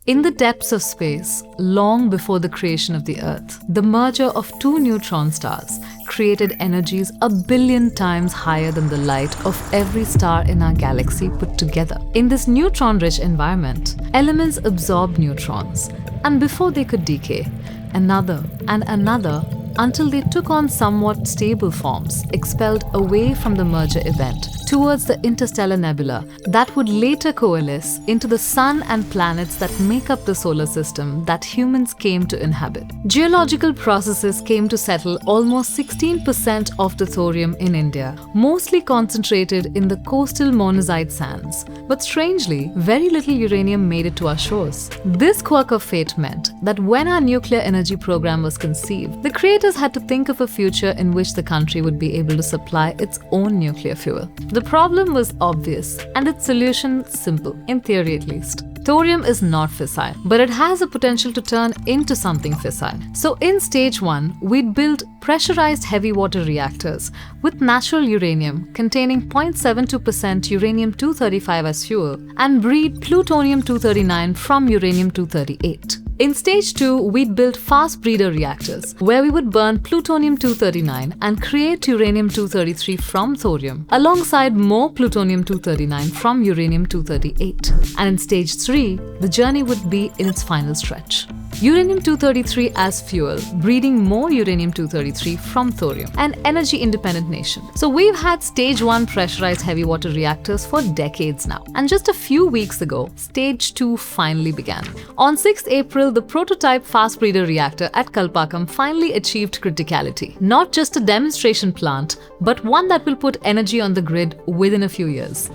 In the depths of space, long before the creation of the Earth, the merger of two neutron stars created energies 1 billion times higher than the light of every star in our galaxy put together. In this neutron-rich environment, elements absorbed neutrons, and before they could decay, another and another until they took on somewhat stable forms, expelled away from the merger event towards the interstellar nebula that would later coalesce into the sun and planets that make up the solar system that humans came to inhabit. Geological processes came to settle almost 16% of the thorium in India, mostly concentrated in the coastal monazite sands. But strangely, very little uranium made it to our shores. This quirk of fate meant that when our nuclear energy program was conceived, the creators had to think of a future in which the country would be able to supply its own nuclear fuel. The problem was obvious and its solution simple, in theory at least. Thorium is not fissile, but it has a potential to turn into something fissile. So in stage 1, we'd build pressurized heavy water reactors with natural uranium containing 0.72% uranium-235 as fuel and breed plutonium-239 from uranium-238. In stage 2, we'd build fast breeder reactors, where we would burn plutonium-239 and create uranium-233 from thorium, alongside more plutonium-239 from uranium-238. And in stage 3, the journey would be in its final stretch. Uranium-233 as fuel, breeding more uranium-233 from thorium, an energy-independent nation. So we've had stage 1 pressurized heavy water reactors for decades now. And just a few weeks ago, stage 2 finally began. On 6th April, the Prototype Fast Breeder Reactor at Kalpakkam finally achieved criticality. Not just a demonstration plant, but one that will put energy on the grid within a few years.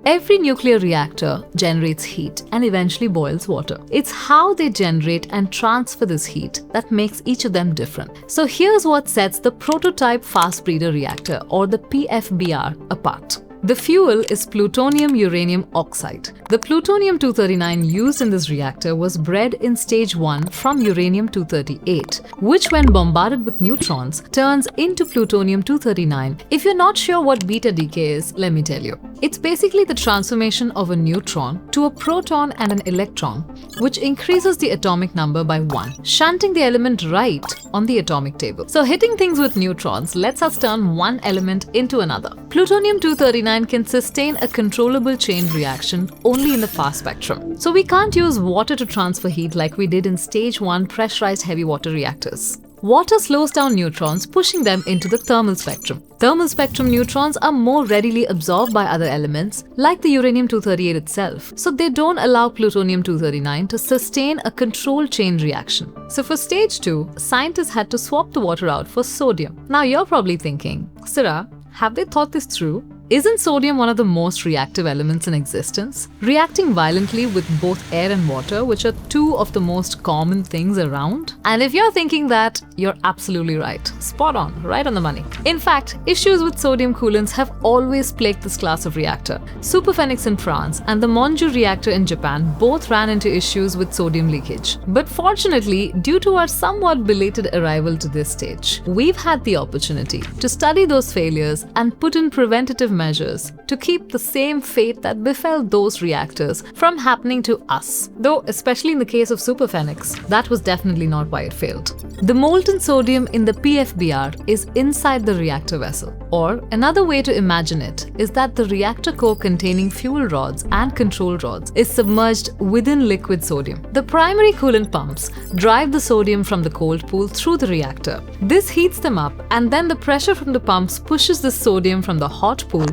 Every nuclear reactor generates heat and eventually boils water. It's how they generate and transfer this heat that makes each of them different. So here's what sets the Prototype Fast Breeder Reactor, or the PFBR, apart. The fuel is plutonium-uranium oxide. The plutonium-239 used in this reactor was bred in stage 1 from uranium-238, which when bombarded with neutrons turns into plutonium-239. If you're not sure what beta decay is, let me tell you. It's basically the transformation of a neutron to a proton and an electron, which increases the atomic number by 1, shunting the element right on the atomic table. So hitting things with neutrons lets us turn one element into another. Plutonium-239 can sustain a controllable chain reaction only in the fast spectrum. So we can't use water to transfer heat like we did in stage 1 pressurized heavy water reactors. Water slows down neutrons, pushing them into the thermal spectrum. Thermal spectrum neutrons are more readily absorbed by other elements, like the uranium-238 itself, so they don't allow plutonium-239 to sustain a controlled chain reaction. So for stage 2, scientists had to swap the water out for sodium. Now you're probably thinking, Sira, have they thought this through? Isn't sodium one of the most reactive elements in existence? Reacting violently with both air and water, which are two of the most common things around? And if you're thinking that, you're absolutely right. Spot on, right on the money. In fact, issues with sodium coolants have always plagued this class of reactor. Superphénix in France and the Monju reactor in Japan both ran into issues with sodium leakage. But fortunately, due to our somewhat belated arrival to this stage, we've had the opportunity to study those failures and put in preventative measures to keep the same fate that befell those reactors from happening to us. Though, especially in the case of Superphénix, that was definitely not why it failed. The molten sodium in the PFBR is inside the reactor vessel. Or, another way to imagine it is that the reactor core containing fuel rods and control rods is submerged within liquid sodium. The primary coolant pumps drive the sodium from the cold pool through the reactor. This heats them up, and then the pressure from the pumps pushes the sodium from the hot pool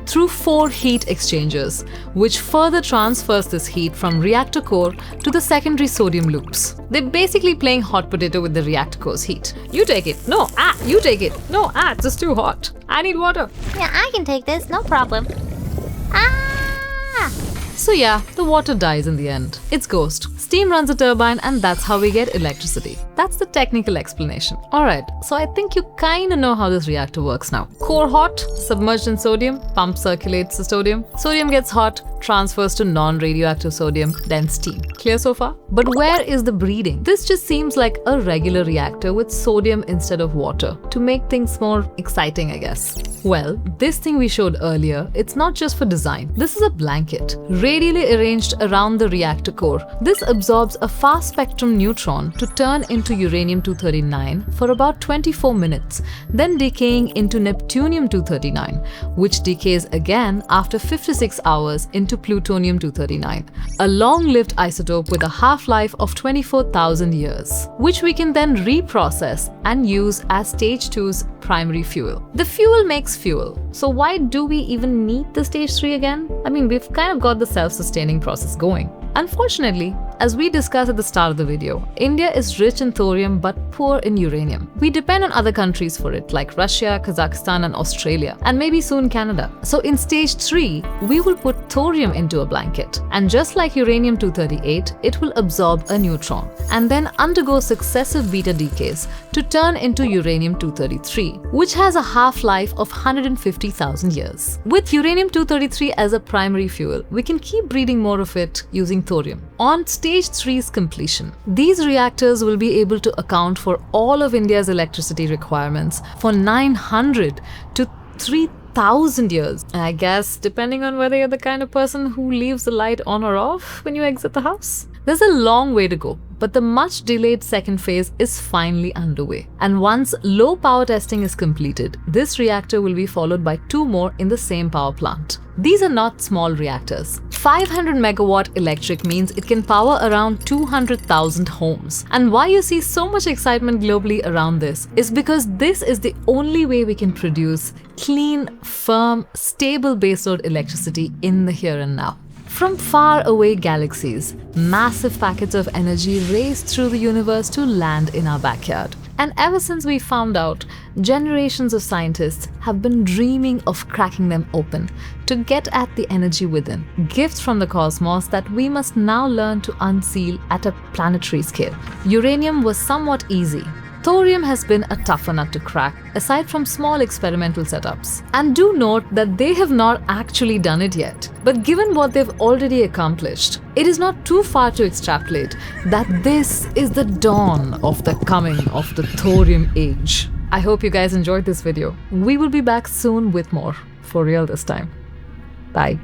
through 4 heat exchangers, which further transfers this heat from reactor core to the secondary sodium loops. They're basically playing hot potato with the reactor core's heat. You take it. No, you take it. No, it's just too hot. I need water. Yeah, I can take this, no problem. So yeah, the water dies in the end. It's ghost. Steam runs a turbine and that's how we get electricity. That's the technical explanation. Alright, so I think you kinda know how this reactor works now. Core hot, submerged in sodium, pump circulates the sodium. Sodium gets hot, transfers to non-radioactive sodium, then steam. Clear so far? But where is the breeding? This just seems like a regular reactor with sodium instead of water, to make things more exciting, I guess. Well, this thing we showed earlier, it's not just for design. This is a blanket, radially arranged around the reactor core. This absorbs a fast-spectrum neutron to turn into uranium-239 for about 24 minutes, then decaying into neptunium-239, which decays again after 56 hours into plutonium-239, a long-lived isotope with a half-life of 24,000 years, which we can then reprocess and use as stage 2's primary fuel. The fuel makes fuel, so why do we even need the stage 3 again? I mean, we've kind of got the self-sustaining process going. Unfortunately, as we discussed at the start of the video, India is rich in thorium but poor in uranium. We depend on other countries for it, like Russia, Kazakhstan and Australia, and maybe soon Canada. So in stage 3, we will put thorium into a blanket, and just like uranium-238, it will absorb a neutron and then undergo successive beta decays to turn into uranium-233, which has a half-life of 150,000 years. With uranium-233 as a primary fuel, we can keep breeding more of it using thorium. On stage 3's completion, these reactors will be able to account for all of India's electricity requirements for 900 to 3,000 years. I guess depending on whether you're the kind of person who leaves the light on or off when you exit the house. There's a long way to go, but the much delayed second phase is finally underway. And once low power testing is completed, this reactor will be followed by 2 more in the same power plant. These are not small reactors. 500 megawatt electric means it can power around 200,000 homes. And why you see so much excitement globally around this is because this is the only way we can produce clean, firm, stable baseload electricity in the here and now. From far away galaxies, massive packets of energy race through the universe to land in our backyard. And ever since we found out, generations of scientists have been dreaming of cracking them open to get at the energy within, gifts from the cosmos that we must now learn to unseal at a planetary scale. Uranium was somewhat easy. Thorium has been a tougher nut to crack, aside from small experimental setups. And do note that they have not actually done it yet. But given what they've already accomplished, it is not too far to extrapolate that this is the dawn of the coming of the thorium age. I hope you guys enjoyed this video. We will be back soon with more, for real this time. Bye.